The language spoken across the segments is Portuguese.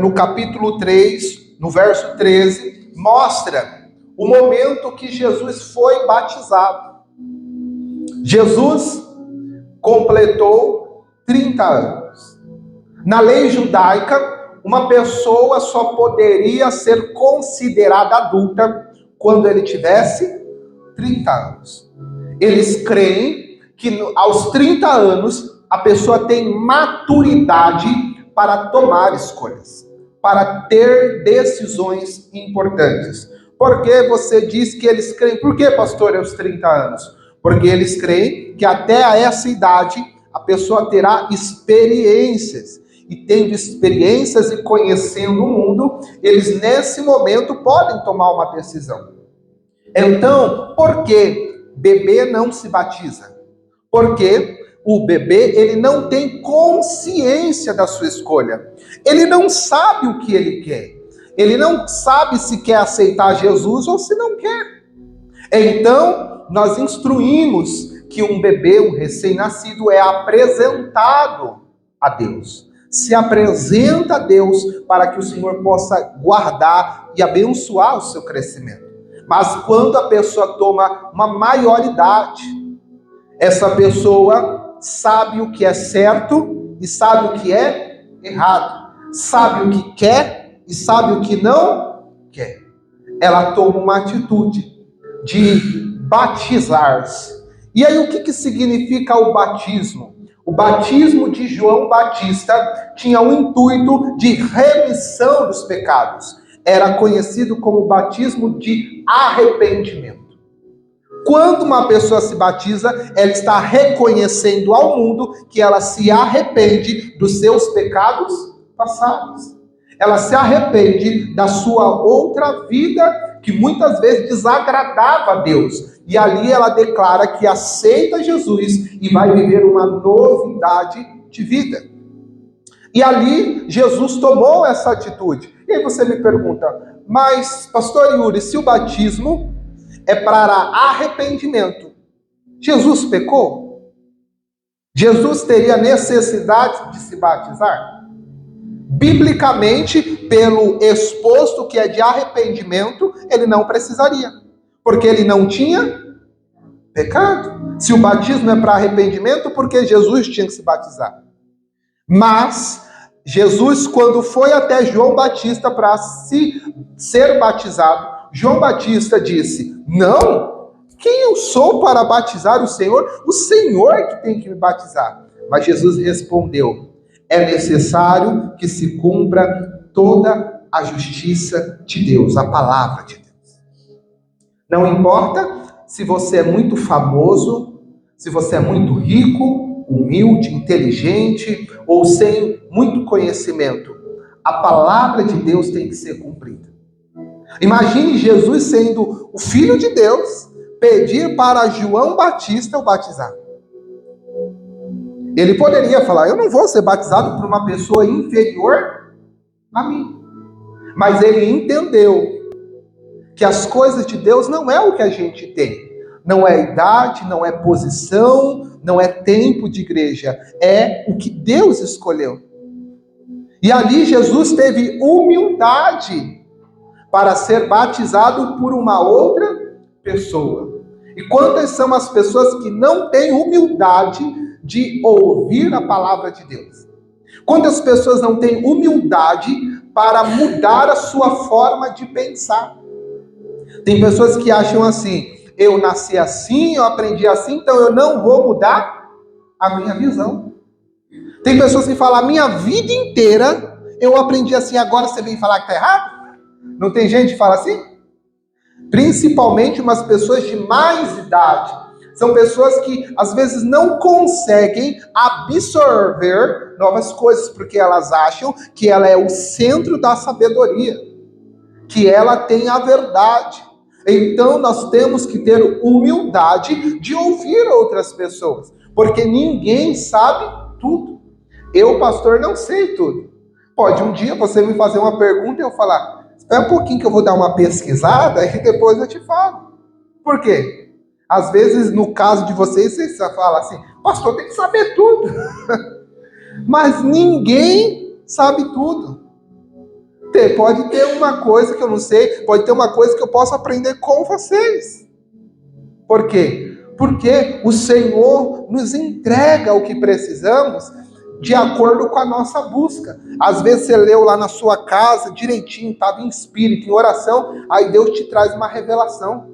no capítulo 3, no verso 13, mostra o momento que Jesus foi batizado. Jesus completou 30 anos. Na lei judaica, uma pessoa só poderia ser considerada adulta quando ele tivesse 30 anos. Eles creem que aos 30 anos a pessoa tem maturidade para tomar escolhas, para ter decisões importantes. Por que você diz que eles creem? Por que, pastor, aos 30 anos? Porque eles creem que até a essa idade a pessoa terá experiências. E tendo experiências e conhecendo o mundo, eles nesse momento podem tomar uma decisão. Então, por que bebê não se batiza? Porque o bebê, ele não tem consciência da sua escolha. Ele não sabe o que ele quer. Ele não sabe se quer aceitar Jesus ou se não quer. Então, nós instruímos que um bebê, um recém-nascido, é apresentado a Deus. Se apresenta a Deus para que o Senhor possa guardar e abençoar o seu crescimento. Mas quando a pessoa toma uma maioridade, essa pessoa sabe o que é certo e sabe o que é errado. Sabe o que quer e sabe o que não quer. Ela toma uma atitude de batizar-se. E aí o que significa o batismo? O batismo de João Batista tinha o intuito de remissão dos pecados. Era conhecido como batismo de arrependimento. Quando uma pessoa se batiza, ela está reconhecendo ao mundo que ela se arrepende dos seus pecados passados. Ela se arrepende da sua outra vida, que muitas vezes desagradava a Deus. E ali ela declara que aceita Jesus e vai viver uma novidade de vida. E ali Jesus tomou essa atitude. E aí você me pergunta, mas pastor Yuri, se o batismo é para arrependimento, Jesus pecou? Jesus teria necessidade de se batizar? Biblicamente, pelo exposto que é de arrependimento, ele não precisaria, porque ele não tinha pecado. Se o batismo é para arrependimento, por que Jesus tinha que se batizar? Mas Jesus, quando foi até João Batista para ser batizado, João Batista disse, não, quem eu sou para batizar o Senhor? O Senhor que tem que me batizar. Mas Jesus respondeu, é necessário que se cumpra toda a justiça de Deus, a palavra de Deus. Não importa se você é muito famoso, se você é muito rico, humilde, inteligente ou sem muito conhecimento, a palavra de Deus tem que ser cumprida. Imagine Jesus sendo o Filho de Deus, pedir para João Batista o batizar. Ele poderia falar, eu não vou ser batizado por uma pessoa inferior a mim. Mas ele entendeu que as coisas de Deus não é o que a gente tem. Não é idade, não é posição, não é tempo de igreja. É o que Deus escolheu. E ali Jesus teve humildade para ser batizado por uma outra pessoa. E quantas são as pessoas que não têm humildade de ouvir a palavra de Deus? Quantas pessoas não têm humildade para mudar a sua forma de pensar? Tem pessoas que acham assim, eu nasci assim, eu aprendi assim, então eu não vou mudar a minha visão. Tem pessoas que falam, a minha vida inteira eu aprendi assim, agora você vem falar que está errado? Não tem gente que fala assim? Principalmente umas pessoas de mais idade. São pessoas que, às vezes, não conseguem absorver novas coisas, porque elas acham que ela é o centro da sabedoria, que ela tem a verdade. Então, nós temos que ter humildade de ouvir outras pessoas, porque ninguém sabe tudo. Eu, pastor, não sei tudo. Pode um dia você me fazer uma pergunta e eu falar, espera um pouquinho que eu vou dar uma pesquisada e depois eu te falo. Por quê? Às vezes, no caso de vocês, vocês falam assim, pastor, tem que saber tudo. Mas ninguém sabe tudo. ver, pode ter uma coisa que eu não sei, pode ter uma coisa que eu posso aprender com vocês. Por quê? Porque o Senhor nos entrega o que precisamos de acordo com a nossa busca. Às vezes você leu lá na sua casa, direitinho, estava em espírito, em oração, aí Deus te traz uma revelação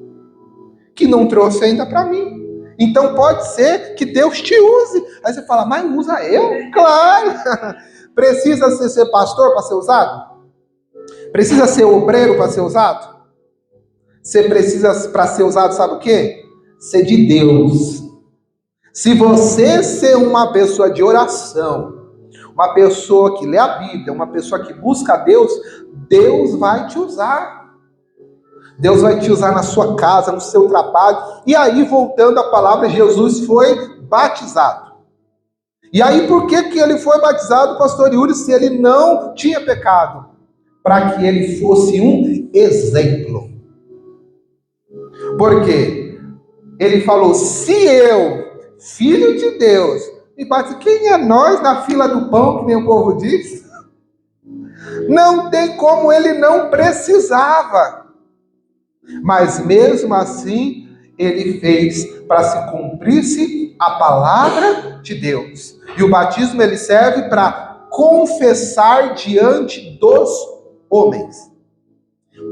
que não trouxe ainda para mim. Então pode ser que Deus te use. Aí você fala, mas usa eu? Claro! Precisa ser pastor para ser usado? Precisa ser obreiro para ser usado? Você precisa, para ser usado, sabe o quê? Ser de Deus. Se você ser uma pessoa de oração, uma pessoa que lê a Bíblia, uma pessoa que busca a Deus, Deus vai te usar. Deus vai te usar na sua casa, no seu trabalho. E aí, voltando à palavra, Jesus foi batizado. E aí, por que ele foi batizado, pastor Yuri, se ele não tinha pecado? Para que ele fosse um exemplo. Por quê? Ele falou, se eu, filho de Deus, me batizo, quem é nós na fila do pão, que nem o povo diz? Não tem como, ele não precisava. Mas mesmo assim, ele fez para se cumprisse a palavra de Deus. E o batismo ele serve para confessar diante dos homens.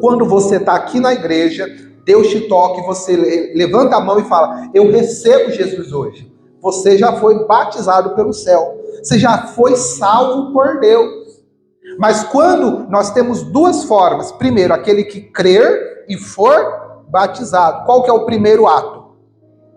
Quando você está aqui na igreja, Deus te toca e você levanta a mão e fala, eu recebo Jesus hoje. Você já foi batizado pelo céu. Você já foi salvo por Deus. Mas quando nós temos duas formas. Primeiro, aquele que crer e for batizado. Qual que é o primeiro ato?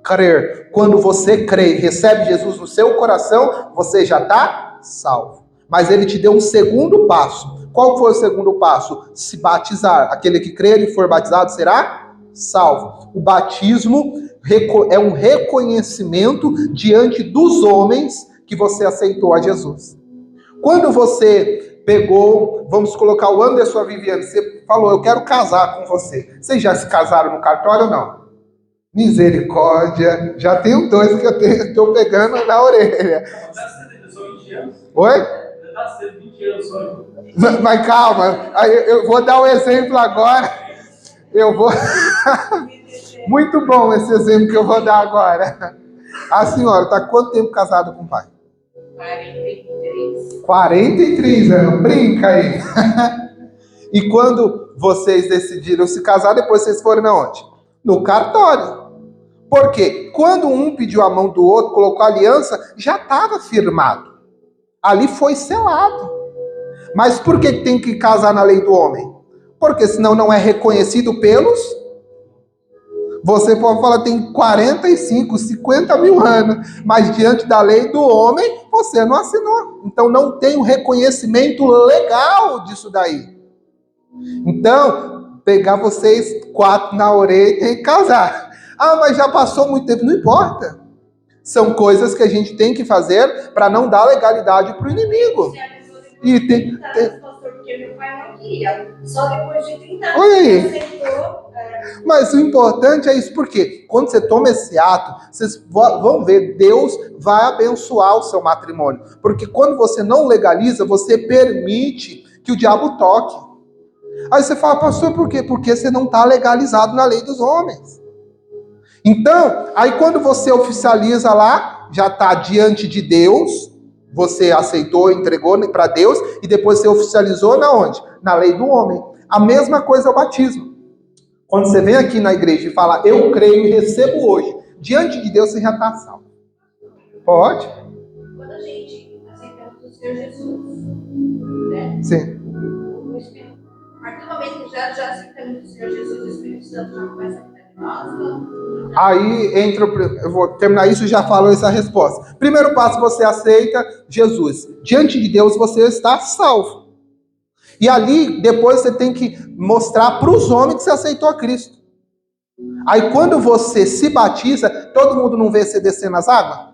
Crer. Quando você crê e recebe Jesus no seu coração, você já está salvo. Mas ele te deu um segundo passo. Qual foi o segundo passo? Se batizar. Aquele que crer e for batizado será salvo. O batismo é um reconhecimento diante dos homens que você aceitou a Jesus. Quando você pegou, vamos colocar o Anderson, a Viviane, você falou, eu quero casar com você. Vocês já se casaram no cartório ou não? Misericórdia, já tenho dois que eu estou pegando na orelha. Oi? Mas calma, eu vou dar um exemplo agora. Eu vou. Muito bom esse exemplo que eu vou dar agora. A senhora está quanto tempo casada com o pai? 43. 43 anos, brinca aí. E quando vocês decidiram se casar, depois vocês foram na onde? No cartório. Por quê? Quando um pediu a mão do outro, colocou a aliança, já estava firmado. Ali foi selado. Mas por que tem que casar na lei do homem? Porque senão não é reconhecido pelos... Você pode falar, tem 45, 50 mil anos, mas diante da lei do homem, você não assinou. Então não tem o reconhecimento legal disso daí. Então, pegar vocês 4 na orelha e tem que casar. Ah, mas já passou muito tempo, não importa. São coisas que a gente tem que fazer para não dar legalidade para o inimigo. E tem... Porque meu pai não queria. Só depois de 30 anos Olha aí. aceitou. Mas o importante é isso, porque quando você toma esse ato, vocês vão ver, Deus vai abençoar o seu matrimônio. Porque quando você não legaliza, você permite que o diabo toque. Aí você fala, pastor, por quê? Porque você não está legalizado na lei dos homens. Então, aí quando você oficializa lá, já está diante de Deus, você aceitou, entregou para Deus, e depois você oficializou na onde? Na lei do homem. A mesma coisa é o batismo. Quando você vem aqui na igreja e fala, eu creio e recebo hoje, diante de Deus você já está salvo. Pode? Quando a gente aceitamos o Senhor Jesus, né? Sim. O Espírito, a partir do momento que já aceitamos o Senhor Jesus, o Espírito Santo já começa a ficar de nós. Aí entra, eu vou terminar isso, já falou essa resposta. Primeiro passo, você aceita Jesus. Diante de Deus você está salvo. E ali, depois você tem que mostrar para os homens que você aceitou a Cristo. Aí quando você se batiza, todo mundo não vê você descendo as águas?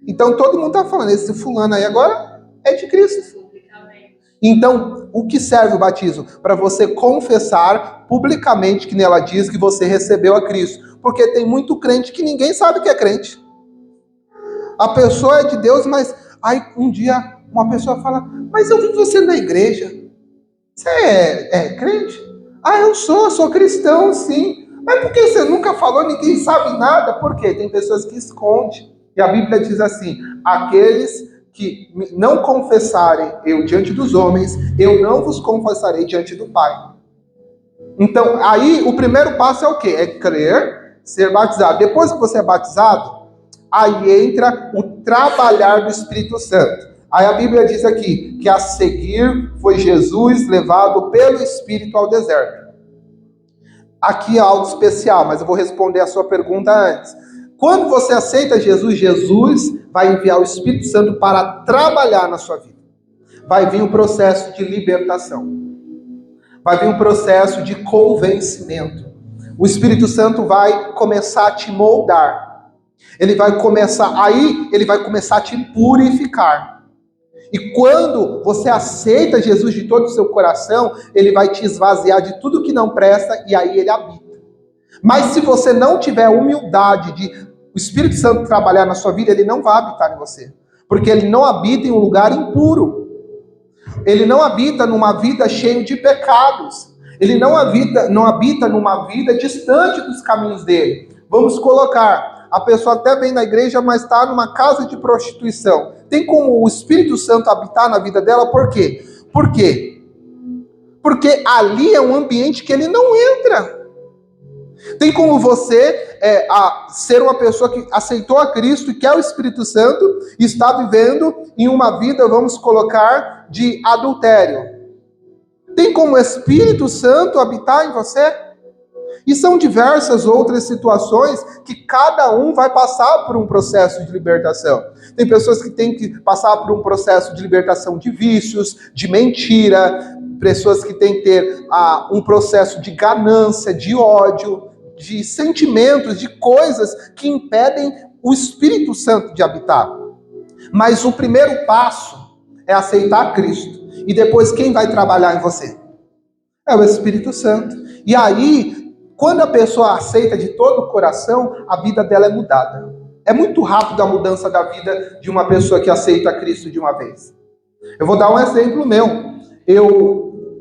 Então todo mundo está falando, esse fulano aí agora é de Cristo. Então, o que serve o batismo? Para você confessar publicamente, que nela diz que você recebeu a Cristo. Porque tem muito crente que ninguém sabe que é crente. A pessoa é de Deus, mas aí um dia uma pessoa fala, mas eu vi você na igreja. Você é crente? Ah, eu sou cristão, sim. Mas por que você nunca falou, ninguém sabe nada? Por quê? Tem pessoas que escondem. E a Bíblia diz assim: aqueles que não confessarem eu diante dos homens, eu não vos confessarei diante do Pai. Então, aí o primeiro passo é o quê? É crer, ser batizado. Depois que você é batizado, aí entra o trabalhar do Espírito Santo. Aí a Bíblia diz aqui que a seguir foi Jesus levado pelo Espírito ao deserto. Aqui é algo especial, mas eu vou responder a sua pergunta antes. Quando você aceita Jesus, Jesus vai enviar o Espírito Santo para trabalhar na sua vida. Vai vir um processo de libertação. Vai vir um processo de convencimento. O Espírito Santo vai começar a te moldar. Ele vai começar a te purificar. E quando você aceita Jesus de todo o seu coração, ele vai te esvaziar de tudo que não presta e aí ele habita. Mas se você não tiver humildade de o Espírito Santo trabalhar na sua vida, ele não vai habitar em você. Porque ele não habita em um lugar impuro. Ele não habita numa vida cheia de pecados. Ele não habita numa vida distante dos caminhos dele. Vamos colocar, a pessoa até vem na igreja, mas está numa casa de prostituição. Tem como o Espírito Santo habitar na vida dela? Por quê? Por quê? Porque ali é um ambiente que ele não entra. Tem como você ser uma pessoa que aceitou a Cristo e quer o Espírito Santo e está vivendo em uma vida, vamos colocar, de adultério. Tem como o Espírito Santo habitar em você? E são diversas outras situações que cada um vai passar por um processo de libertação. Tem pessoas que têm que passar por um processo de libertação de vícios, de mentira, pessoas que têm que ter um processo de ganância, de ódio, de sentimentos, de coisas que impedem o Espírito Santo de habitar. Mas o primeiro passo é aceitar Cristo. E depois quem vai trabalhar em você? É o Espírito Santo. E aí, quando a pessoa aceita de todo o coração, a vida dela é mudada. É muito rápido a mudança da vida de uma pessoa que aceita Cristo de uma vez. Eu vou dar um exemplo meu.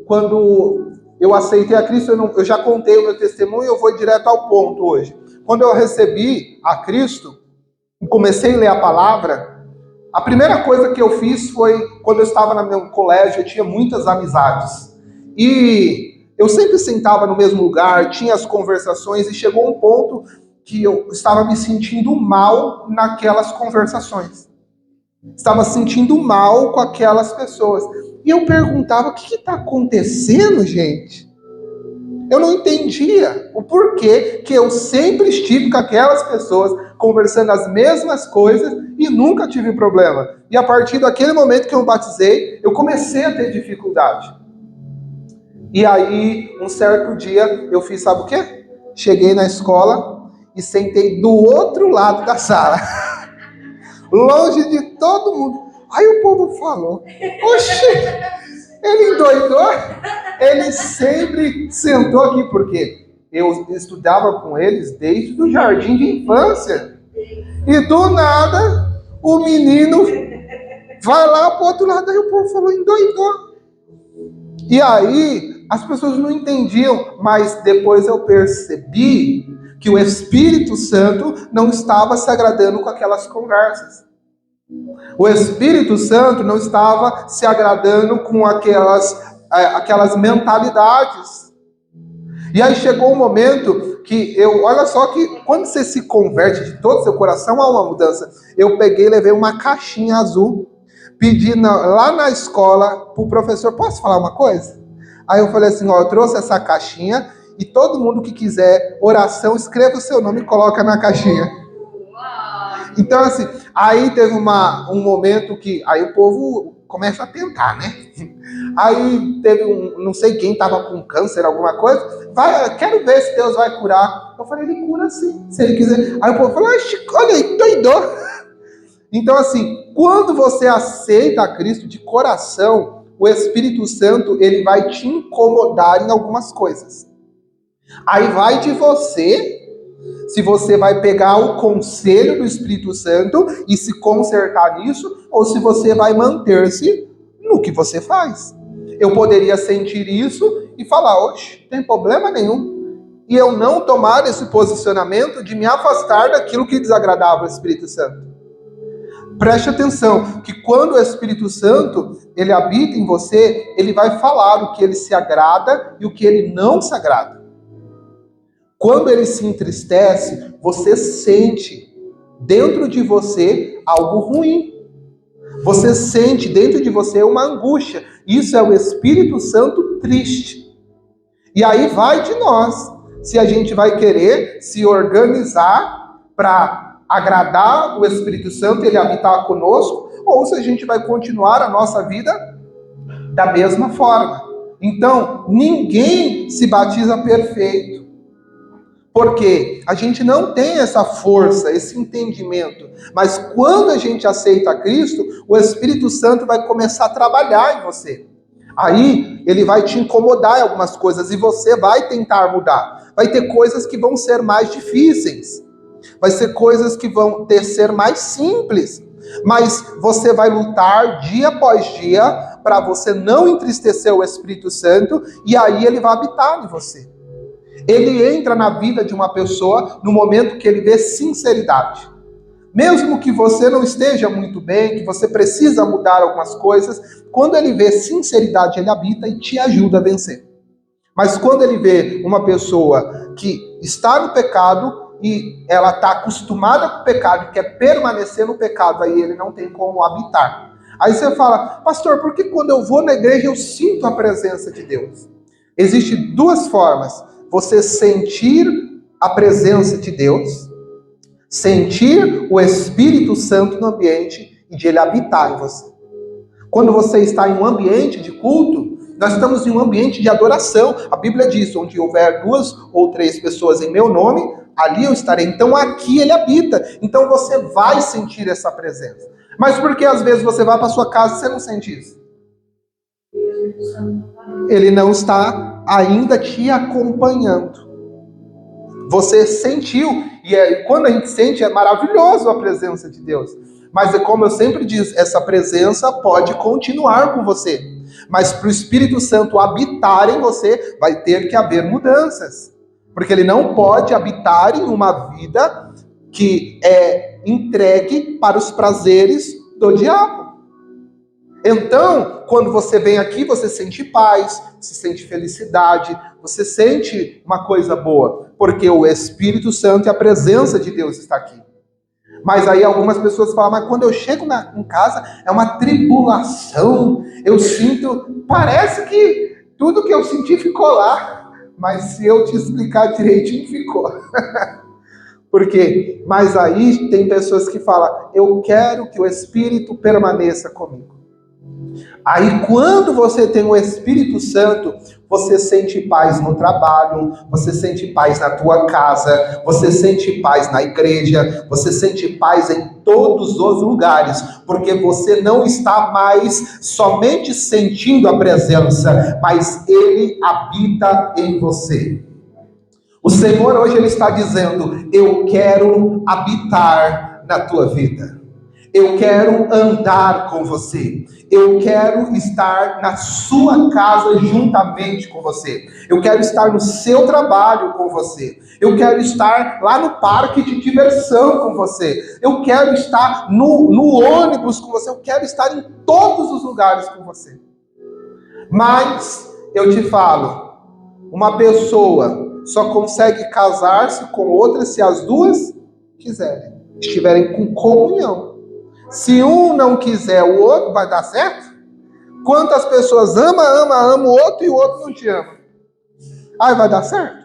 Quando eu aceitei a Cristo, eu já contei o meu testemunho e eu vou direto ao ponto hoje. Quando eu recebi a Cristo e comecei a ler a palavra, a primeira coisa que eu fiz foi, quando eu estava no meu colégio, eu tinha muitas amizades. E eu sempre sentava no mesmo lugar, tinha as conversações, e chegou um ponto que eu estava me sentindo mal naquelas conversações. Estava sentindo mal com aquelas pessoas. E eu perguntava, o que está acontecendo, gente? Eu não entendia o porquê que eu sempre estive com aquelas pessoas, conversando as mesmas coisas e nunca tive problema. E a partir daquele momento que eu batizei, eu comecei a ter dificuldade. E aí, um certo dia, eu fiz, sabe o quê? Cheguei na escola e sentei do outro lado da sala. Longe de todo mundo. Aí o povo falou, oxe, ele endoidou? Ele sempre sentou aqui, porque eu estudava com eles desde o jardim de infância. E do nada, o menino vai lá pro outro lado, aí o povo falou, endoidou. E aí, as pessoas não entendiam, mas depois eu percebi que o Espírito Santo não estava se agradando com aquelas conversas. O Espírito Santo não estava se agradando com aquelas mentalidades. E aí chegou um momento que olha só que quando você se converte de todo o seu coração, há uma mudança. Eu peguei e levei uma caixinha azul, pedi lá na escola pro professor, posso falar uma coisa? Aí eu falei assim, eu trouxe essa caixinha e todo mundo que quiser oração, escreva o seu nome e coloca na caixinha. Então, assim, aí teve um momento que aí o povo começa a tentar, né? Aí teve não sei quem estava com câncer, alguma coisa, quero ver se Deus vai curar. Eu falei, ele cura sim, se ele quiser. Aí o povo falou, olha aí, doidou. Então, assim, quando você aceita a Cristo de coração, o Espírito Santo, ele vai te incomodar em algumas coisas. Aí vai de você, se você vai pegar o conselho do Espírito Santo e se consertar nisso, ou se você vai manter-se no que você faz. Eu poderia sentir isso e falar, oxe, não tem problema nenhum. E eu não tomar esse posicionamento de me afastar daquilo que desagradava o Espírito Santo. Preste atenção, que quando o Espírito Santo, ele habita em você, ele vai falar o que ele se agrada e o que ele não se agrada. Quando ele se entristece, você sente dentro de você algo ruim. Você sente dentro de você uma angústia. Isso é o Espírito Santo triste. E aí vai de nós, se a gente vai querer se organizar para agradar o Espírito Santo, ele habitar conosco, ou se a gente vai continuar a nossa vida da mesma forma. Então, ninguém se batiza perfeito. Porque a gente não tem essa força, esse entendimento. Mas quando a gente aceita Cristo, o Espírito Santo vai começar a trabalhar em você. Aí ele vai te incomodar em algumas coisas e você vai tentar mudar. Vai ter coisas que vão ser mais difíceis. Vai ser coisas que vão ser mais simples. Mas você vai lutar dia após dia para você não entristecer o Espírito Santo e aí ele vai habitar em você. Ele entra na vida de uma pessoa no momento que ele vê sinceridade. Mesmo que você não esteja muito bem, que você precisa mudar algumas coisas, quando ele vê sinceridade, ele habita e te ajuda a vencer. Mas quando ele vê uma pessoa que está no pecado e ela está acostumada com o pecado e quer permanecer no pecado, aí ele não tem como habitar. Aí você fala, pastor, por que quando eu vou na igreja eu sinto a presença de Deus? Existem duas formas. Você sentir a presença de Deus, sentir o Espírito Santo no ambiente e de ele habitar em você. Quando você está em um ambiente de culto, nós estamos em um ambiente de adoração. A Bíblia diz, onde houver 2 ou 3 pessoas em meu nome, ali eu estarei. Então aqui ele habita. Então você vai sentir essa presença. Mas por que às vezes você vai para sua casa e você não sente isso? Ele não está ainda te acompanhando. Você sentiu, e quando a gente sente, é maravilhoso a presença de Deus. Mas como eu sempre digo, essa presença pode continuar com você. Mas para o Espírito Santo habitar em você, vai ter que haver mudanças. Porque ele não pode habitar em uma vida que é entregue para os prazeres do diabo. Então, quando você vem aqui, você sente paz, você sente felicidade, você sente uma coisa boa, porque o Espírito Santo e a presença de Deus está aqui. Mas aí algumas pessoas falam, mas quando eu chego em casa, é uma tribulação, eu sinto, parece que tudo que eu senti ficou lá, mas se eu te explicar direitinho, ficou. Por quê? Mas aí tem pessoas que falam, eu quero que o Espírito permaneça comigo. Aí quando você tem o Espírito Santo, você sente paz no trabalho, você sente paz na tua casa, você sente paz na igreja, você sente paz em todos os lugares, porque você não está mais somente sentindo a presença, mas ele habita em você. O Senhor hoje ele está dizendo, eu quero habitar na tua vida. Eu quero andar com você. Eu quero estar na sua casa juntamente com você. Eu quero estar no seu trabalho com você. Eu quero estar lá no parque de diversão com você. Eu quero estar no ônibus com você. Eu quero estar em todos os lugares com você. Mas eu te falo, uma pessoa só consegue casar-se com outra se as duas estiverem com comunhão. Se um não quiser o outro, vai dar certo? Quantas pessoas amam o outro e o outro não te ama? Aí vai dar certo?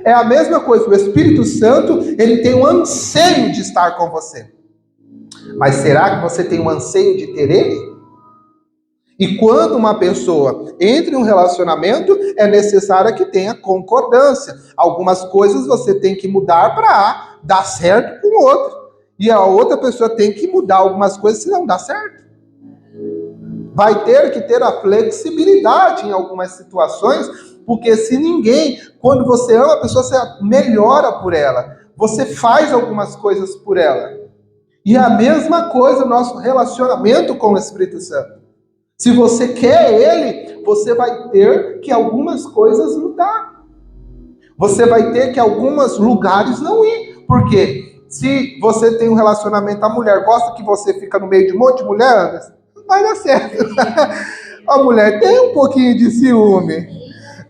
É a mesma coisa, o Espírito Santo, ele tem um anseio de estar com você. Mas será que você tem um anseio de ter ele? E quando uma pessoa entra em um relacionamento, é necessário que tenha concordância. Algumas coisas você tem que mudar para dar certo com o outro. E a outra pessoa tem que mudar algumas coisas, senão dá certo. Vai ter que ter a flexibilidade em algumas situações, porque se ninguém, quando você ama a pessoa, você melhora por ela. Você faz algumas coisas por ela. E é a mesma coisa o nosso relacionamento com o Espírito Santo. Se você quer ele, você vai ter que algumas coisas mudar. Você vai ter que alguns lugares não ir. Por quê? Se você tem um relacionamento, a mulher gosta que você fica no meio de um monte de mulher, não vai dar certo. A mulher tem um pouquinho de ciúme,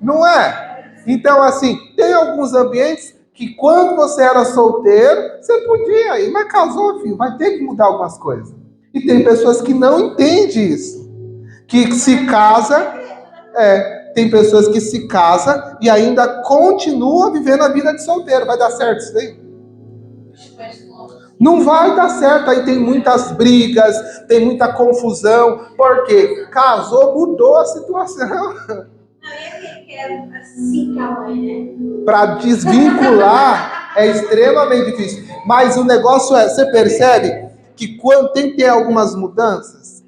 não é? Então, assim, tem alguns ambientes que quando você era solteiro, você podia ir, mas casou, filho, vai ter que mudar algumas coisas. E tem pessoas que não entendem isso. Que se casa, tem pessoas que se casam e ainda continuam vivendo a vida de solteiro. Vai dar certo isso daí? Não vai dar certo. Aí tem muitas brigas, tem muita confusão. Por quê? Casou, mudou a situação. Para desvincular é extremamente difícil. Mas o negócio é, você percebe que quando tem que ter algumas mudanças,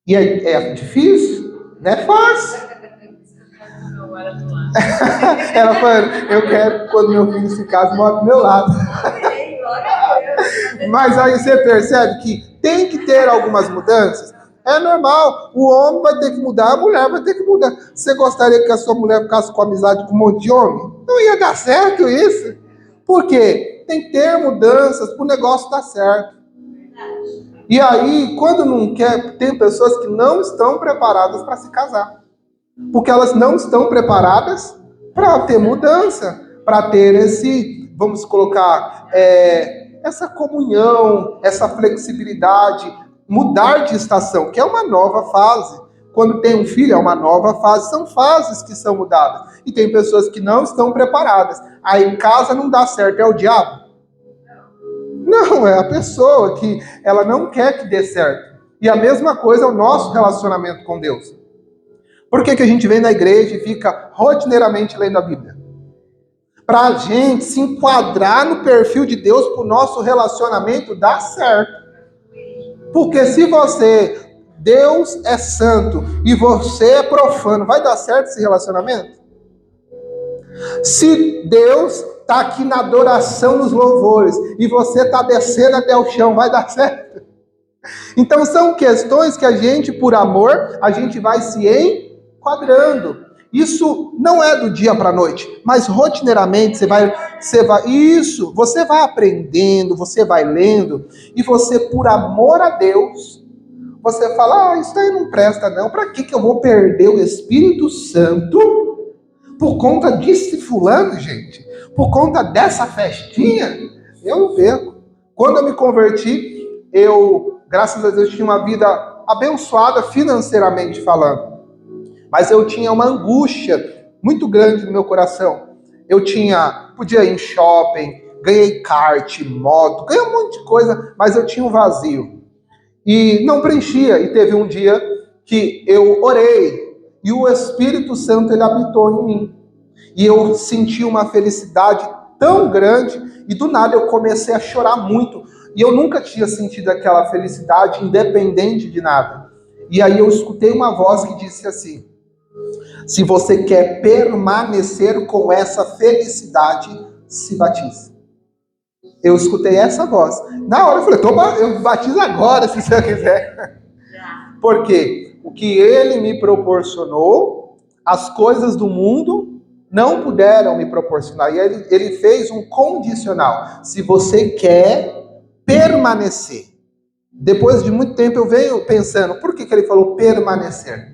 e é difícil, não é fácil. Ela falou, eu quero que quando meu filho se case, mora do meu lado. Mas aí você percebe que tem que ter algumas mudanças. É normal, o homem vai ter que mudar, a mulher vai ter que mudar. Você gostaria que a sua mulher ficasse com amizade com um monte de homem? Não ia dar certo isso. Por quê? Tem que ter mudanças para o negócio dar certo. E aí, quando não quer, tem pessoas que não estão preparadas para se casar. Porque elas não estão preparadas para ter mudança, para ter vamos colocar, essa comunhão, essa flexibilidade, mudar de estação, que é uma nova fase. Quando tem um filho, é uma nova fase. São fases que são mudadas. E tem pessoas que não estão preparadas. Aí em casa não dá certo, é o diabo? Não, é a pessoa que ela não quer que dê certo. E a mesma coisa é o nosso relacionamento com Deus. Por que a gente vem na igreja e fica rotineiramente lendo a Bíblia? Para a gente se enquadrar no perfil de Deus para o nosso relacionamento dar certo. Porque se Deus é santo e você é profano, vai dar certo esse relacionamento? Se Deus está aqui na adoração, nos louvores, e você está descendo até o chão, vai dar certo? Então são questões que a gente, por amor, a gente vai se enquadrando. Isso não é do dia para a noite, mas rotineiramente você vai aprendendo, você vai lendo, e você, por amor a Deus, você fala, isso aí não presta não, para que eu vou perder o Espírito Santo por conta desse fulano, gente? Por conta dessa festinha? Eu não perco. Quando eu me converti, graças a Deus, tinha uma vida abençoada financeiramente falando. Mas eu tinha uma angústia muito grande no meu coração. Podia ir em shopping, ganhei kart, moto, ganhei um monte de coisa, mas eu tinha um vazio. E não preenchia. E teve um dia que eu orei, e o Espírito Santo, ele habitou em mim. E eu senti uma felicidade tão grande, e do nada eu comecei a chorar muito. E eu nunca tinha sentido aquela felicidade independente de nada. E aí eu escutei uma voz que disse assim, se você quer permanecer com essa felicidade, se batize. Eu escutei essa voz. Na hora eu falei, eu batizo agora, se você quiser. Porque o que ele me proporcionou, as coisas do mundo não puderam me proporcionar. E ele fez um condicional. Se você quer permanecer. Depois de muito tempo eu venho pensando, por que ele falou permanecer?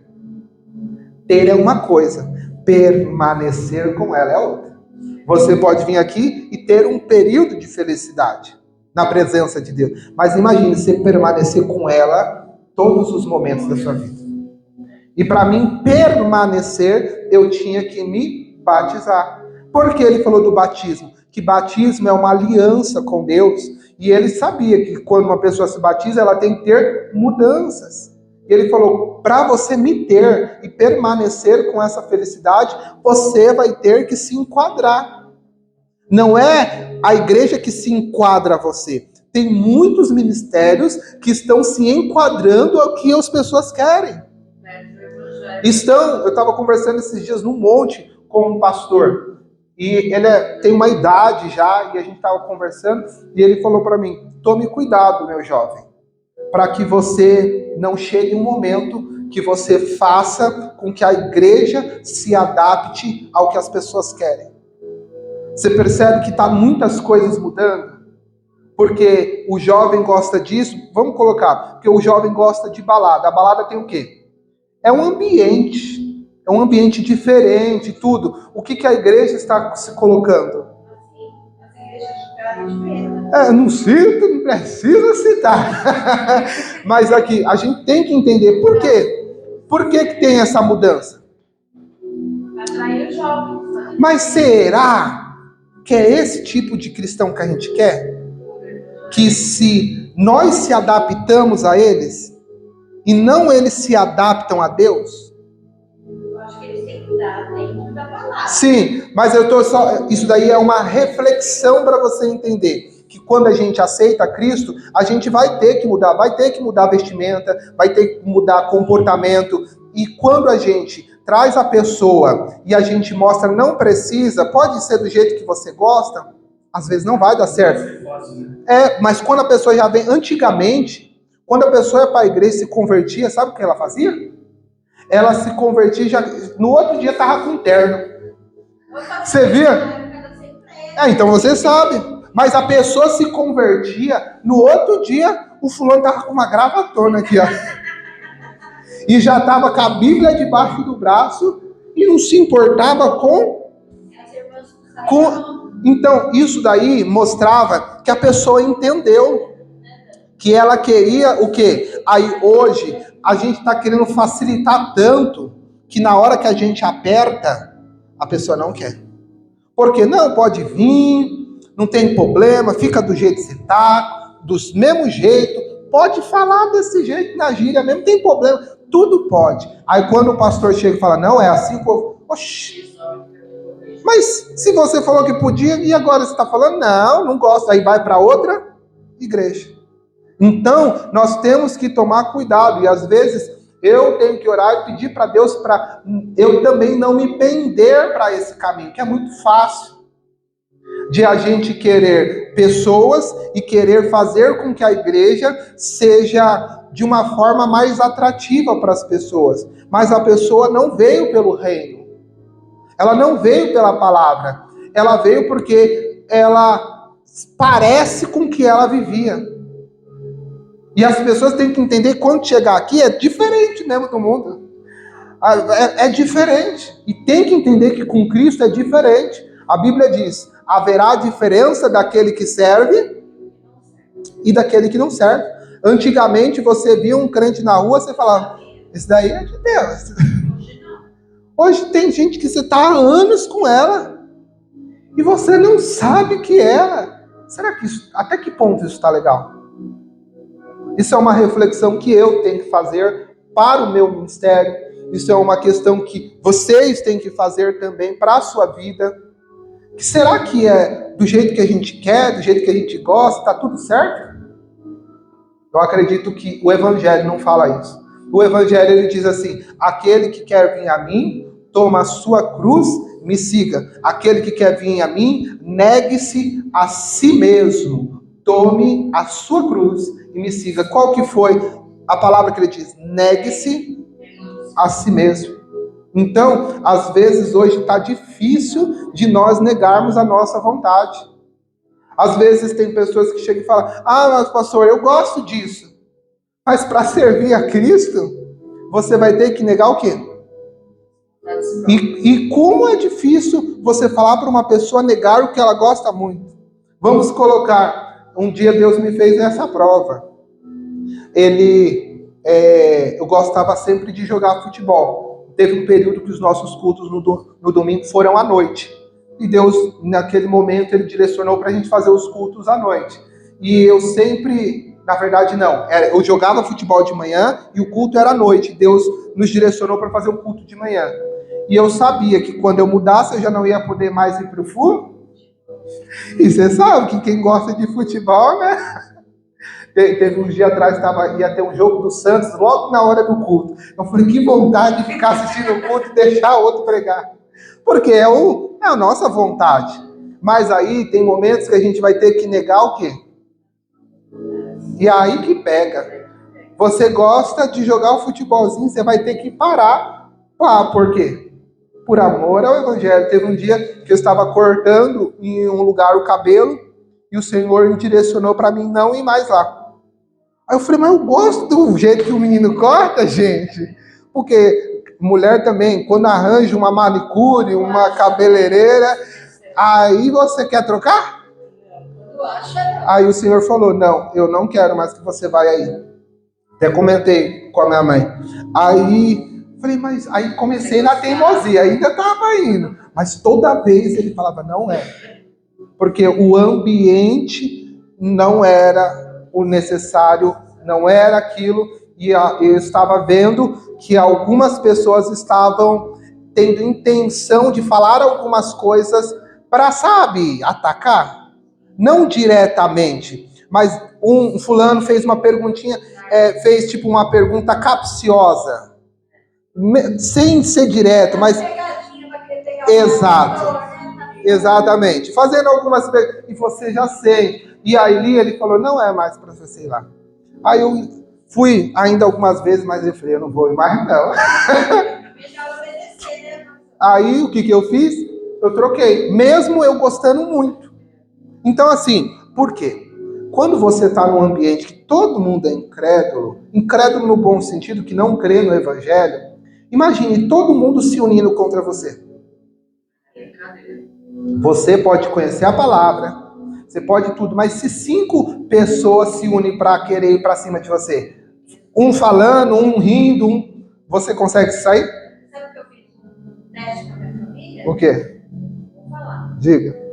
Ter é uma coisa, permanecer com ela é outra. Você pode vir aqui e ter um período de felicidade na presença de Deus. Mas imagine você permanecer com ela todos os momentos da sua vida. E para mim permanecer, eu tinha que me batizar. Por que ele falou do batismo? Que batismo é uma aliança com Deus. E ele sabia que quando uma pessoa se batiza, ela tem que ter mudanças. E ele falou, para você me ter e permanecer com essa felicidade, você vai ter que se enquadrar. Não é a igreja que se enquadra a você. Tem muitos ministérios que estão se enquadrando ao que as pessoas querem. Eu estava conversando esses dias num monte com um pastor. E ele tem uma idade já, e a gente estava conversando, e ele falou para mim, tome cuidado, meu jovem, para que você não chegue um momento que você faça com que a igreja se adapte ao que as pessoas querem. Você percebe que tá muitas coisas mudando? Porque o jovem gosta disso, vamos colocar, porque o jovem gosta de balada. A balada tem o quê? É um ambiente diferente, tudo. O que a igreja está se colocando? As igrejas ficaram diferentes. Não cito, não precisa citar. Mas aqui, a gente tem que entender por quê. Por que tem essa mudança? Para atrair os jovens. Mas será que é esse tipo de cristão que a gente quer? Que se nós se adaptamos a eles, e não eles se adaptam a Deus? Eu acho que eles têm que dar dentro da palavra. Sim, mas isso daí é uma reflexão para você entender que quando a gente aceita Cristo, a gente vai ter que mudar a vestimenta, vai ter que mudar comportamento. E quando a gente traz a pessoa e a gente mostra não precisa, pode ser do jeito que você gosta, às vezes não vai dar certo. Mas quando a pessoa já vem, antigamente, quando a pessoa ia para a igreja e se convertia, sabe o que ela fazia? Ela se convertia e já no outro dia estava com terno. Você via? Então você sabe. Mas a pessoa se convertia, no outro dia o fulano estava com uma gravatona aqui, ó. E já estava com a Bíblia debaixo do braço e não se importava com... Então, isso daí mostrava que a pessoa entendeu que ela queria o quê? Aí hoje a gente está querendo facilitar tanto que na hora que a gente aperta, a pessoa não quer. Porque não, pode vir, não tem problema, fica do jeito que você está, do mesmo jeito, pode falar desse jeito na gíria mesmo, não tem problema, tudo pode. Aí quando o pastor chega e fala, não, é assim, o povo, oxi. Mas se você falou que podia, e agora você está falando, não gosto, aí vai para outra igreja. Então, nós temos que tomar cuidado, e às vezes eu tenho que orar e pedir para Deus para eu também não me pender para esse caminho, que é muito fácil de a gente querer pessoas e querer fazer com que a igreja seja de uma forma mais atrativa para as pessoas. Mas a pessoa não veio pelo reino, ela não veio pela palavra, ela veio porque ela parece com o que ela vivia. E as pessoas têm que entender que quando chegar aqui é diferente mesmo do mundo. É diferente. E tem que entender que com Cristo é diferente. A Bíblia diz, haverá diferença daquele que serve e daquele que não serve. Antigamente você via um crente na rua, você falava, esse daí é de Deus. Hoje tem gente que você está há anos com ela e você não sabe que é. Será que até que ponto isso está legal? Isso é uma reflexão que eu tenho que fazer para o meu ministério. Isso é uma questão que vocês têm que fazer também para a sua vida. Será que é do jeito que a gente quer, do jeito que a gente gosta, está tudo certo? Eu acredito que o Evangelho não fala isso. O Evangelho ele diz assim, aquele que quer vir a mim, toma a sua cruz, me siga. Aquele que quer vir a mim, negue-se a si mesmo. Tome a sua cruz e me siga. Qual que foi a palavra que ele diz? Negue-se a si mesmo. Então, às vezes hoje está difícil de nós negarmos a nossa vontade. Às vezes tem pessoas que chegam e falam, mas pastor, eu gosto disso. Mas para servir a Cristo, você vai ter que negar o quê? E como é difícil você falar para uma pessoa negar o que ela gosta muito. Vamos colocar, um dia Deus me fez essa prova. Eu gostava sempre de jogar futebol. Teve um período que os nossos cultos no domingo foram à noite. E Deus, naquele momento, Ele direcionou para a gente fazer os cultos à noite. E eu sempre, na verdade não, eu jogava futebol de manhã e o culto era à noite. Deus nos direcionou para fazer o culto de manhã. E eu sabia que quando eu mudasse, eu já não ia poder mais ir para o futebol. E você sabe que quem gosta de futebol, né? Teve uns dias atrás, ia ter um jogo do Santos logo na hora do culto. Eu falei, que vontade de ficar assistindo o culto e deixar outro pregar. Porque é a nossa vontade. Mas aí tem momentos que a gente vai ter que negar o quê? E aí que pega. Você gosta de jogar o futebolzinho, você vai ter que parar. Por quê? Por amor ao evangelho. Teve um dia que eu estava cortando em um lugar o cabelo e o Senhor me direcionou para mim não ir mais lá. Aí eu falei, mas eu gosto do jeito que o menino corta, gente. Porque mulher também, quando arranja uma manicure, uma cabeleireira, aí você quer trocar? Aí o Senhor falou, não, eu não quero mais que você vá aí. Até comentei com a minha mãe. Aí, falei, mas aí comecei na teimosia, ainda estava indo. Mas toda vez ele falava, não é. Porque o ambiente não era o necessário, não era aquilo. E eu estava vendo que algumas pessoas estavam tendo intenção de falar algumas coisas para, sabe, atacar. Não diretamente, mas um fulano fez uma perguntinha, fez tipo uma pergunta capciosa, sem ser direto, mas exato, exatamente, fazendo algumas perguntas e você já sente. E aí ele falou, não é mais para você ir lá. Aí eu fui ainda algumas vezes, mas eu falei, eu não vou ir mais não. Aí o que eu fiz? Eu troquei, mesmo eu gostando muito. Então assim, por quê? Quando você está num ambiente que todo mundo é incrédulo, incrédulo no bom sentido, que não crê no evangelho, imagine todo mundo se unindo contra você. Você pode conhecer a palavra, você pode tudo, mas se 5 pessoas se unem para querer ir para cima de você, um falando, um rindo, você consegue sair? Sabe o que eu fiz um teste com a minha família? O quê? Vou falar. Diga.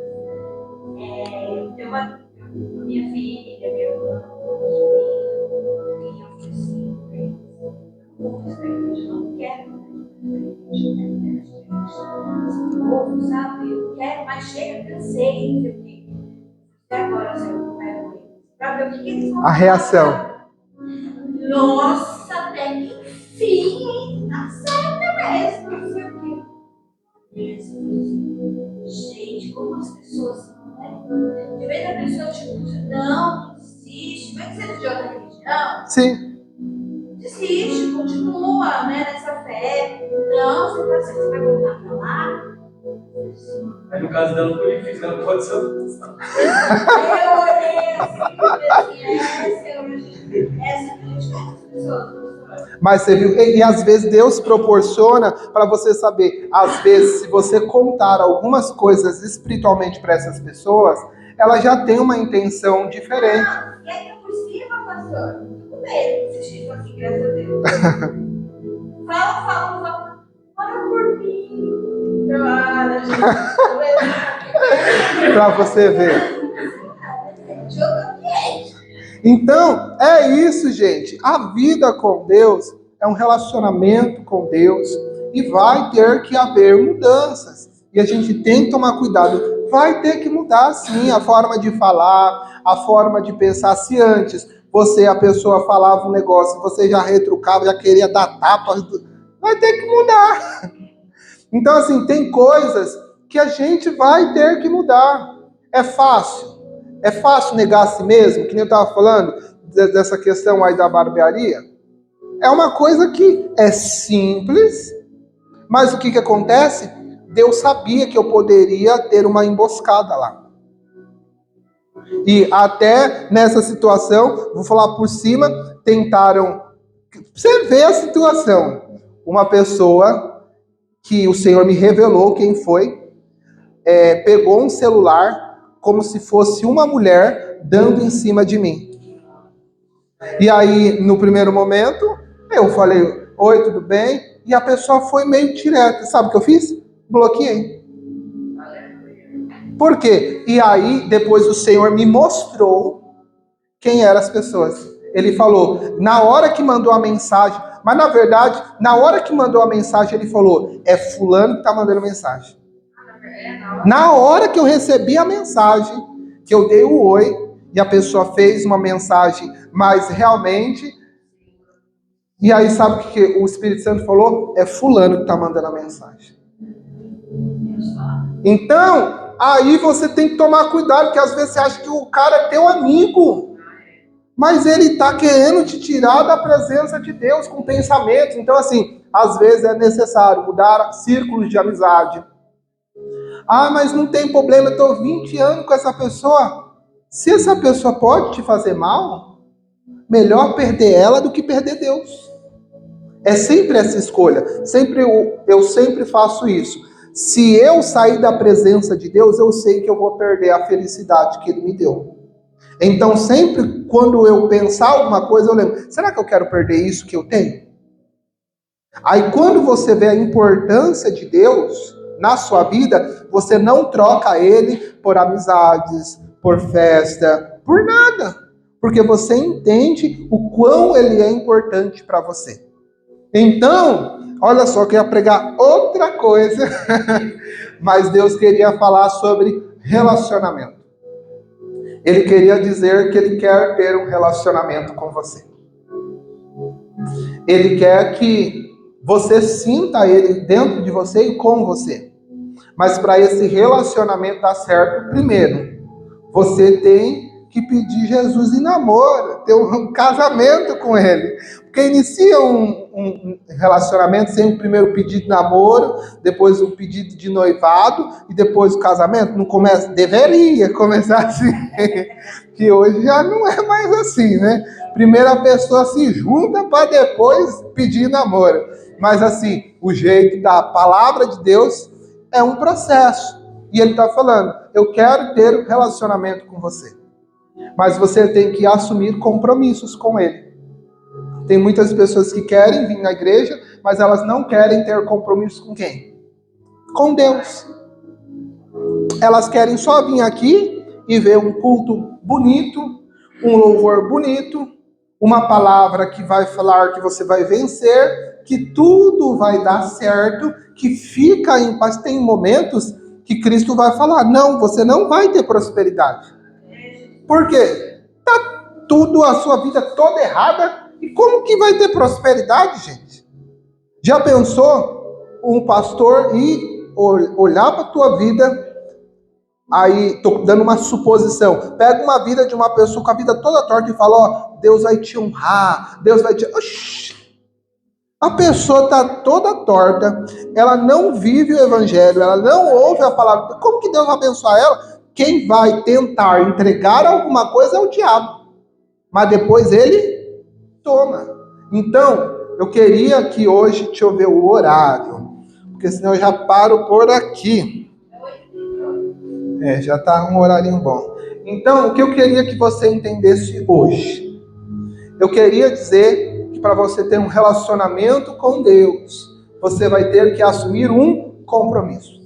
Minha filha, meu irmão, e eu disse assim, não quero povo, sabe? Eu quero, mas chega, cansei, não sei o quê. Agora eu quero para ver o que eles vão fazer. A reação. Nossa, até que enfim, tá certo mesmo, não sei o quê. Gente, como as pessoas são, né? De vez a pessoa tipo, não desiste, vai que você é de outra religião. Sim. Desiste, continua, né, nessa fé. Não, você vai voltar pra lá. Aí no caso dela foi difícil, ela pode ser. Eu olhei assim, essa que a gente faz as pessoas. Mas você viu, e às vezes Deus proporciona para você saber, às vezes se você contar algumas coisas espiritualmente para essas pessoas, ela já tem uma intenção diferente. E aí por cima, pastor, tudo bem, desistir aqui, graças a Deus. Fala por mim. Para você ver. Então, é isso, gente. A vida com Deus é um relacionamento com Deus e vai ter que haver mudanças. E a gente tem que tomar cuidado. Vai ter que mudar, sim, a forma de falar, a forma de pensar. Se antes a pessoa falava um negócio, você já retrucava, já queria dar tapa, vai ter que mudar. Então, assim, tem coisas que a gente vai ter que mudar. É fácil? É fácil negar a si mesmo? Que nem eu estava falando dessa questão aí da barbearia. É uma coisa que é simples, mas o que acontece? Deus sabia que eu poderia ter uma emboscada lá. E até nessa situação, vou falar por cima, tentaram... Você vê a situação. Uma pessoa que o Senhor me revelou quem foi, pegou um celular como se fosse uma mulher dando em cima de mim. E aí, no primeiro momento, eu falei, oi, tudo bem? E a pessoa foi meio direta. Sabe o que eu fiz? Bloqueei. Por quê? E aí, depois o Senhor me mostrou quem eram as pessoas. Ele falou, na hora que mandou a mensagem, mas na verdade, na hora que mandou a mensagem, ele falou, é fulano que está mandando mensagem. Na hora que eu recebi a mensagem, que eu dei o oi, e a pessoa fez uma mensagem, mas realmente... E aí sabe o que o Espírito Santo falou? É fulano que está mandando a mensagem. Então, aí você tem que tomar cuidado, porque às vezes você acha que o cara é teu amigo. mas ele está querendo te tirar da presença de Deus com pensamentos. Então, assim, às vezes é necessário mudar círculos de amizade. Ah, mas não tem problema, eu estou 20 anos com essa pessoa. Se essa pessoa pode te fazer mal, melhor perder ela do que perder Deus. É sempre essa escolha. Eu sempre faço isso. Se eu sair da presença de Deus, eu sei que eu vou perder a felicidade que Ele me deu. Então, sempre quando eu pensar alguma coisa, eu lembro, será que eu quero perder isso que eu tenho? Aí, quando você vê a importância de Deus na sua vida, você não troca Ele por amizades, por festa, por nada. Porque você entende o quão Ele é importante para você. Então, olha só, eu queria pregar outra coisa, mas Deus queria falar sobre relacionamento. Ele queria dizer que Ele quer ter um relacionamento com você. Ele quer que você sinta Ele dentro de você e com você. Mas para esse relacionamento dar certo, primeiro, você tem que pedir Jesus em namoro, ter um casamento com Ele. Porque inicia um relacionamento sem o primeiro pedido de namoro, depois o pedido de noivado e depois o casamento. Não começa, deveria começar assim, que hoje já não é mais assim, né? Primeiro a pessoa se junta para depois pedir namoro. Mas assim, o jeito da palavra de Deus é um processo. E Ele está falando, eu quero ter um relacionamento com você. Mas você tem que assumir compromissos com Ele. Tem muitas pessoas que querem vir na igreja, mas elas não querem ter compromissos com quem? Com Deus. Elas querem só vir aqui e ver um culto bonito, um louvor bonito, uma palavra que vai falar que você vai vencer, que tudo vai dar certo, que fica em paz. Tem momentos que Cristo vai falar, não, você não vai ter prosperidade. Por quê? Tá tudo, a sua vida toda errada. E como que vai ter prosperidade, gente? Já pensou um pastor ir olhar para a tua vida, aí, tô dando uma suposição, pega uma vida de uma pessoa com a vida toda torta e fala, ó, Deus vai te honrar, Deus vai te... Oxi! A pessoa está toda torta, ela não vive o evangelho, ela não ouve a palavra. Como que Deus vai abençoar ela? Quem vai tentar entregar alguma coisa é o diabo. Mas depois ele toma. Então, eu queria que hoje, deixa eu ver o horário, porque senão eu já paro por aqui. Já está um horarinho bom. Então, o que eu queria que você entendesse hoje? Eu queria dizer que para você ter um relacionamento com Deus, você vai ter que assumir um compromisso.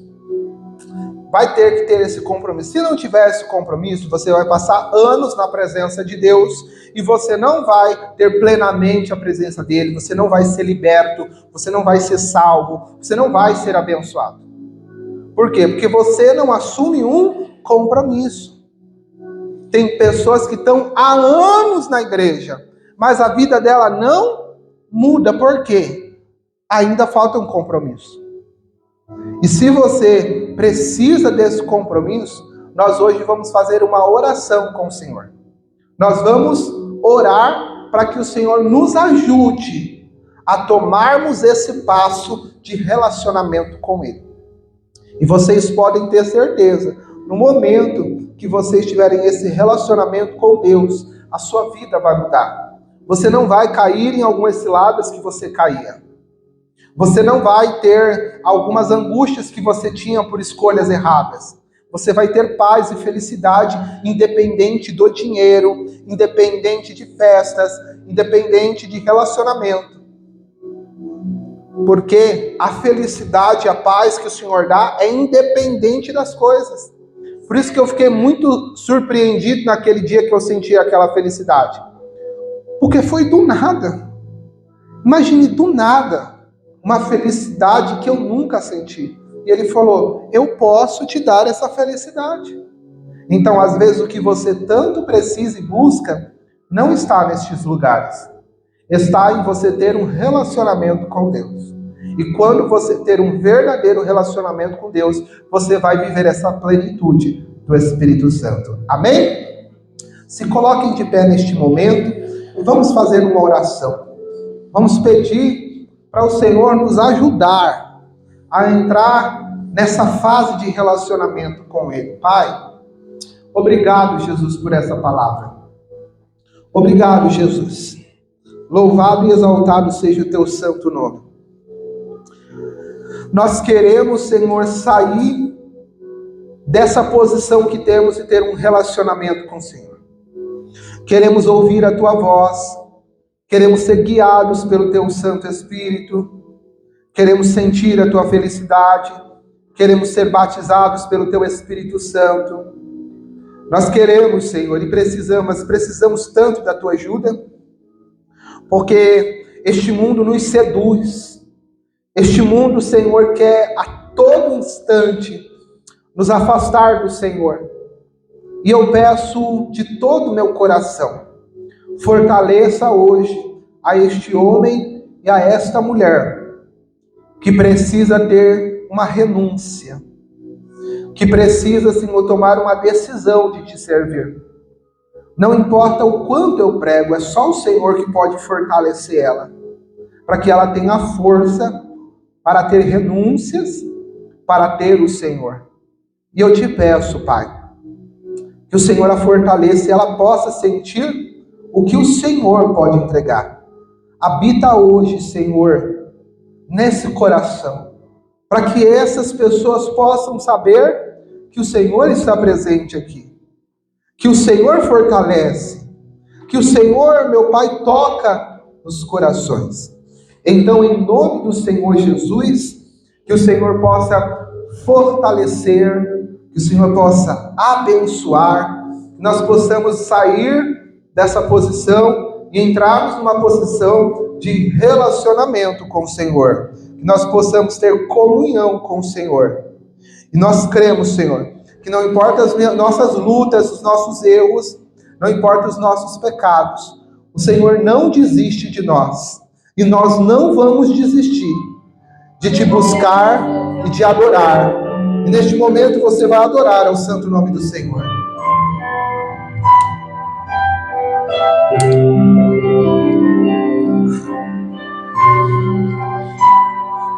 Vai ter que ter esse compromisso. Se não tiver esse compromisso, você vai passar anos na presença de Deus e você não vai ter plenamente a presença dele, você não vai ser liberto, você não vai ser salvo, você não vai ser abençoado. Por quê? Porque você não assume um compromisso. Tem pessoas que estão há anos na igreja, mas a vida dela não muda. Por quê? Ainda falta um compromisso. E se você precisa desse compromisso, nós hoje vamos fazer uma oração com o Senhor. Nós vamos orar para que o Senhor nos ajude a tomarmos esse passo de relacionamento com Ele. E vocês podem ter certeza, no momento que vocês tiverem esse relacionamento com Deus, a sua vida vai mudar. Você não vai cair em algumas ciladas que você caía. Você não vai ter algumas angústias que você tinha por escolhas erradas. Você vai ter paz e felicidade independente do dinheiro, independente de festas, independente de relacionamento. Porque a felicidade, a paz que o Senhor dá é independente das coisas. Por isso que eu fiquei muito surpreendido naquele dia que eu senti aquela felicidade. Porque foi do nada. Imagine, do nada, uma felicidade que eu nunca senti. E ele falou, eu posso te dar essa felicidade. Então, às vezes, o que você tanto precisa e busca não está nestes lugares. Está em você ter um relacionamento com Deus. E quando você ter um verdadeiro relacionamento com Deus, você vai viver essa plenitude do Espírito Santo. Amém? Se coloquem de pé neste momento e vamos fazer uma oração. Vamos pedir para o Senhor nos ajudar a entrar nessa fase de relacionamento com Ele. Pai, obrigado, Jesus, por essa palavra. Obrigado, Jesus. Louvado e exaltado seja o teu santo nome. Nós queremos, Senhor, sair dessa posição que temos e ter um relacionamento com o Senhor. Queremos ouvir a tua voz, queremos ser guiados pelo teu Santo Espírito, queremos sentir a tua felicidade, queremos ser batizados pelo teu Espírito Santo. Nós queremos, Senhor, e precisamos tanto da tua ajuda, porque este mundo nos seduz. Este mundo, Senhor, quer a todo instante nos afastar do Senhor. E eu peço de todo o meu coração, fortaleça hoje a este homem e a esta mulher, que precisa ter uma renúncia, que precisa, Senhor, tomar uma decisão de te servir. Não importa o quanto eu prego, é só o Senhor que pode fortalecer ela, para que ela tenha força para ter renúncias, para ter o Senhor. E eu te peço, Pai, que o Senhor a fortaleça e ela possa sentir o que o Senhor pode entregar. Habita hoje, Senhor, nesse coração, para que essas pessoas possam saber que o Senhor está presente aqui, que o Senhor fortalece, que o Senhor, meu Pai, toca nos corações. Então, em nome do Senhor Jesus, que o Senhor possa fortalecer, que o Senhor possa abençoar, que nós possamos sair dessa posição e entrarmos numa posição de relacionamento com o Senhor, que nós possamos ter comunhão com o Senhor. E nós cremos, Senhor, que não importa as nossas lutas, os nossos erros, não importa os nossos pecados, o Senhor não desiste de nós, e nós não vamos desistir de te buscar e de adorar. E neste momento você vai adorar ao santo nome do Senhor.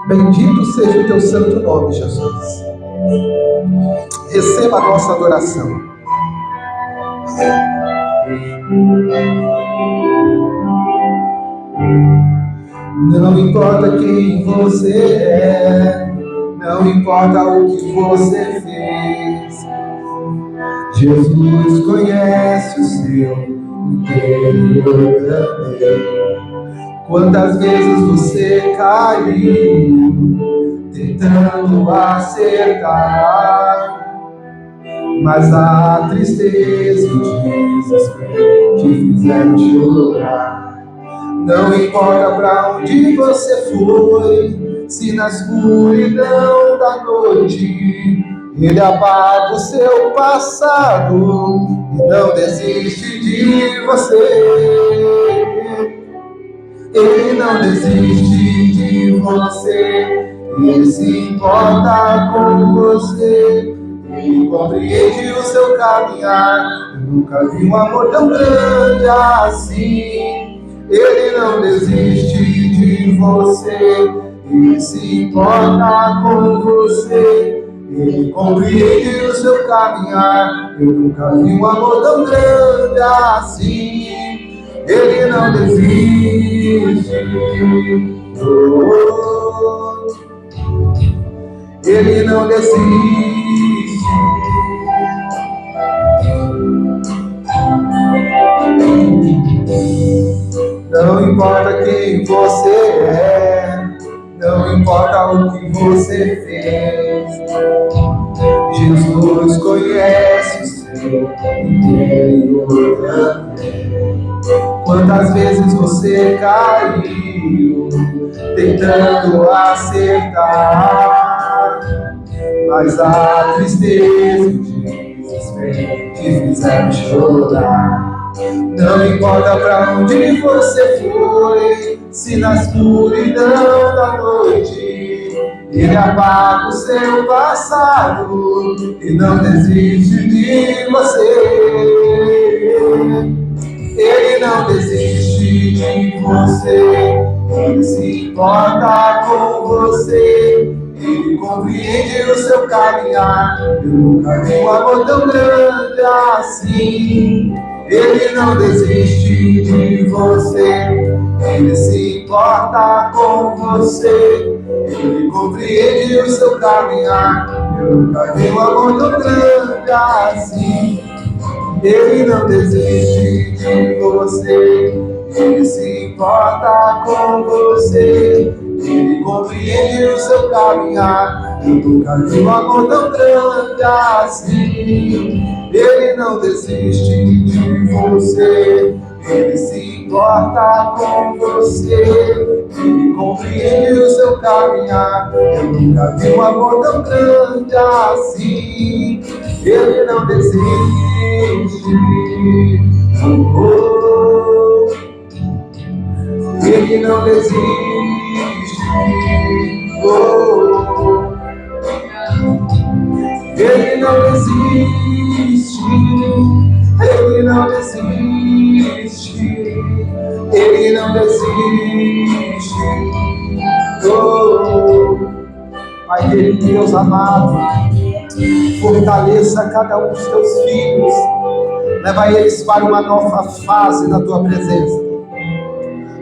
Bendito seja o teu santo nome, Jesus. Receba a nossa adoração. Não importa quem você é, não importa o que você fez, Jesus conhece o seu interior também. Quantas vezes você caiu tentando acertar, mas a tristeza e o desespero te fizeram chorar. Não importa pra onde você foi, se na escuridão da noite Ele apaga o seu passado e não desiste de você. Ele não desiste de você, Ele se importa com você, Ele compreende o seu caminhar. Eu nunca vi um amor tão grande assim. Ele não desiste de você, Ele se importa com você, Ele compreende o seu caminhar. Eu nunca vi um amor tão grande assim. Ele não desiste. Oh, Ele não desiste. Não importa quem você é, não importa o que você fez, Jesus conhece o seu interior também. Quantas vezes você caiu tentando acertar, mas a tristeza e o desespero te fizeram chorar. Não importa pra onde você foi, se na escuridão da noite Ele apaga o seu passado e não desiste de você. Ele não desiste de você, Ele se importa com você, Ele compreende o seu caminhar. Eu nunca vi um amor tão grande assim. Ele não desiste de você, Ele se importa com você, Ele compreende o seu caminhar. Eu nunca vi um amor tão grande assim. Ele não desiste de você, Ele se importa com você, Ele compreende o seu caminhar. Eu nunca vi um amor tão grande assim. Ele não desiste de você, Ele se importa com você, Ele compreende o seu caminhar. Eu nunca vi um amor tão grande assim. Ele não desiste. Ele não desiste. Ele não desiste. Ele não desiste. Ele não desiste. Pai querido, Deus amado, fortaleça cada um dos teus filhos, leva eles para uma nova fase na tua presença,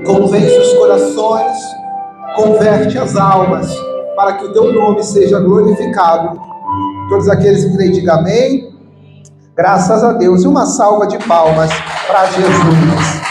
convence os corações, converte as almas, para que o teu nome seja glorificado. Todos aqueles que creem, digam amém. Graças a Deus, e uma salva de palmas para Jesus.